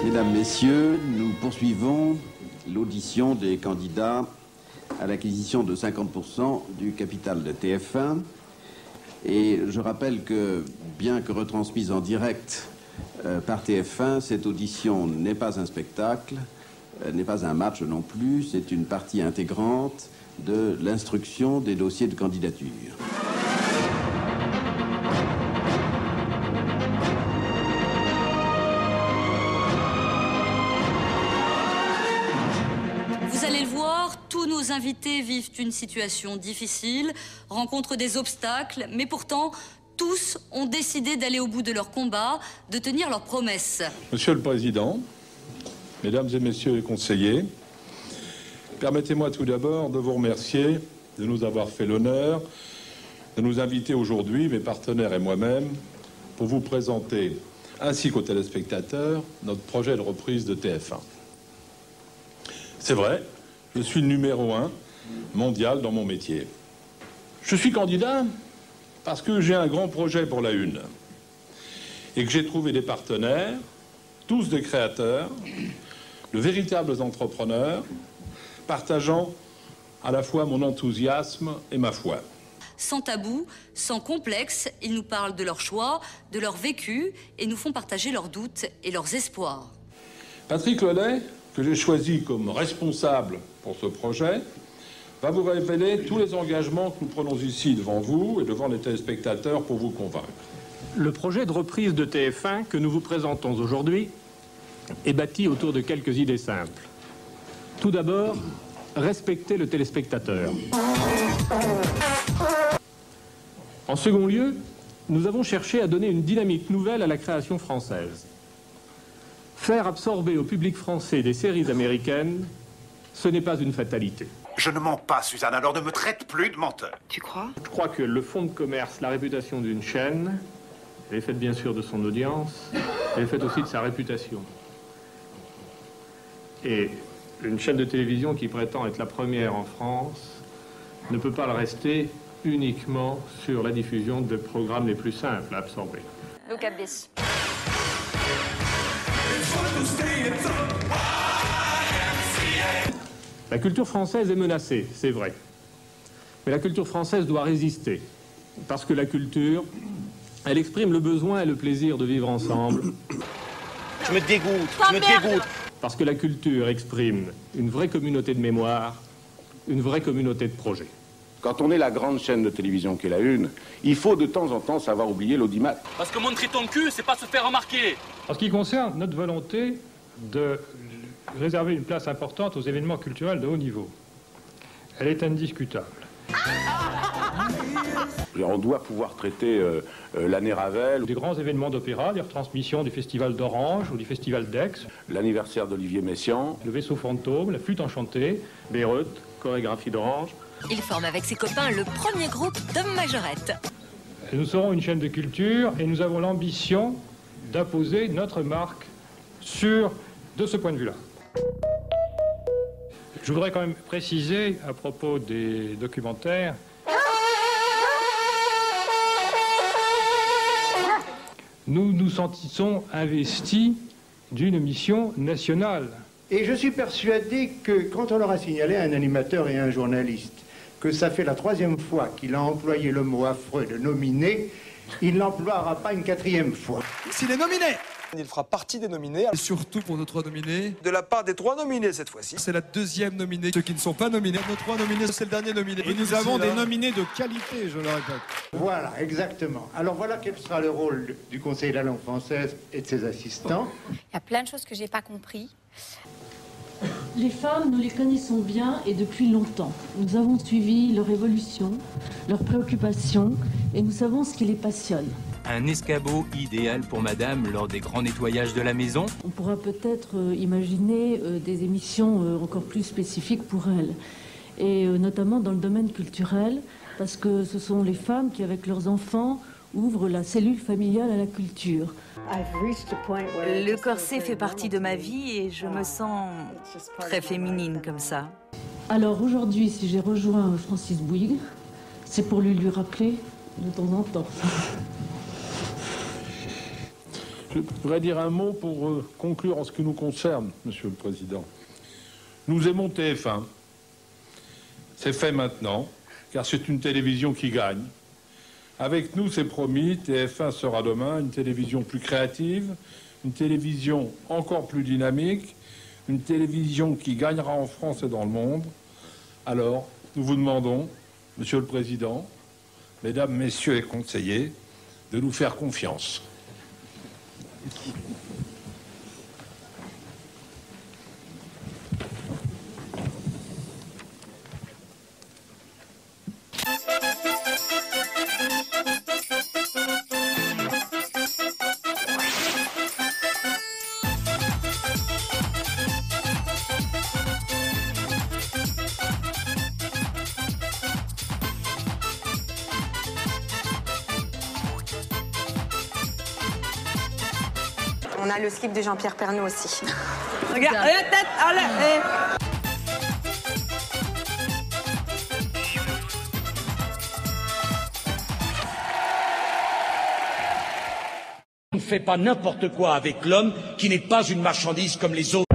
Mesdames, Messieurs, nous poursuivons l'audition des candidats à l'acquisition de 50% du capital de TF1. Et je rappelle que, bien que retransmise en direct par TF1, cette audition n'est pas un spectacle, n'est pas un match non plus, c'est une partie intégrante de l'instruction des dossiers de candidature. Vous allez le voir, tous nos invités vivent une situation difficile, rencontrent des obstacles, mais pourtant, tous ont décidé d'aller au bout de leur combat, de tenir leurs promesses. Monsieur le Président, Mesdames et Messieurs les conseillers, permettez-moi tout d'abord de vous remercier de nous avoir fait l'honneur de nous inviter aujourd'hui, mes partenaires et moi-même, pour vous présenter, ainsi qu'aux téléspectateurs, notre projet de reprise de TF1. C'est vrai, je suis le numéro 1 mondial dans mon métier. Je suis candidat parce que j'ai un grand projet pour la Une et que j'ai trouvé des partenaires, tous des créateurs, de véritables entrepreneurs, partageant à la fois mon enthousiasme et ma foi. Sans tabou, sans complexe, ils nous parlent de leurs choix, de leur vécu et nous font partager leurs doutes et leurs espoirs. Patrick Lelay, que j'ai choisi comme responsable pour ce projet, va vous révéler tous les engagements que nous prenons ici devant vous et devant les téléspectateurs pour vous convaincre. Le projet de reprise de TF1 que nous vous présentons aujourd'hui est bâti autour de quelques idées simples. Tout d'abord, respecter le téléspectateur. En second lieu, nous avons cherché à donner une dynamique nouvelle à la création française. Faire absorber au public français des séries américaines, ce n'est pas une fatalité. Je ne mens pas, Suzanne, alors ne me traite plus de menteur. Tu crois? Je crois que le fonds de commerce, la réputation d'une chaîne, elle est faite bien sûr de son audience, elle est faite aussi de sa réputation. Et une chaîne de télévision qui prétend être la première en France ne peut pas le rester uniquement sur la diffusion des programmes les plus simples à absorber. Look at this. La culture française est menacée, c'est vrai. Mais la culture française doit résister. Parce que la culture, elle exprime le besoin et le plaisir de vivre ensemble. Tu me dégoûtes, tu me dégoûtes. Parce que la culture exprime une vraie communauté de mémoire, une vraie communauté de projets. Quand on est la grande chaîne de télévision qu'est la Une, il faut de temps en temps savoir oublier l'audimat. Parce que montrer ton cul, c'est pas se faire remarquer. En ce qui concerne notre volonté de réserver une place importante aux événements culturels de haut niveau, elle est indiscutable. On doit pouvoir traiter l'année Ravel, Des grands événements d'opéra, des retransmissions du Festival d'Orange ou du Festival d'Aix, l'anniversaire d'Olivier Messiaen, le vaisseau fantôme, la flûte enchantée, Beyrouth, chorégraphie d'Orange. Il forme avec ses copains le premier groupe d'hommes majorettes. Nous serons une chaîne de culture et nous avons l'ambition d'imposer notre marque de ce point de vue-là. Je voudrais quand même préciser à propos des documentaires, nous nous sentissons investis d'une mission nationale. Et je suis persuadé que quand on leur a signalé à un animateur et à un journaliste que ça fait la 3e fois qu'il a employé le mot affreux de nominé, il n'emploiera pas une 4e fois. S'il est nominé, il fera partie des nominés. Et surtout pour nos 3 nominés. De la part des 3 nominés cette fois-ci. C'est la 2e nominée. Ceux qui ne sont pas nominés, nos 3 nominés, c'est le dernier nominé. Et nous avons des nominés de qualité, je le répète. Voilà, exactement. Alors voilà quel sera le rôle du Conseil de la langue française et de ses assistants. Il y a plein de choses que j'ai pas compris. Les femmes, nous les connaissons bien et depuis longtemps. Nous avons suivi leur évolution, leurs préoccupations et nous savons ce qui les passionne. Un escabeau idéal pour madame lors des grands nettoyages de la maison. On pourra peut-être imaginer des émissions encore plus spécifiques pour elle. et notamment dans le domaine culturel, parce que ce sont les femmes qui, avec leurs enfants, ouvrent la cellule familiale à la culture. Le corset fait partie de ma vie et je me sens très féminine comme ça. Alors aujourd'hui, si j'ai rejoint Francis Bouygues, c'est pour lui rappeler de temps en temps. Je voudrais dire un mot pour conclure en ce qui nous concerne, Monsieur le Président. Nous aimons TF1. C'est fait maintenant, car c'est une télévision qui gagne. Avec nous, c'est promis, TF1 sera demain une télévision plus créative, une télévision encore plus dynamique, une télévision qui gagnera en France et dans le monde. Alors, nous vous demandons, Monsieur le Président, Mesdames, Messieurs les conseillers, de nous faire confiance. On a le slip de Jean-Pierre Pernaut aussi. Regarde, la tête, On ne fait pas n'importe quoi avec l'homme qui n'est pas une marchandise comme les autres.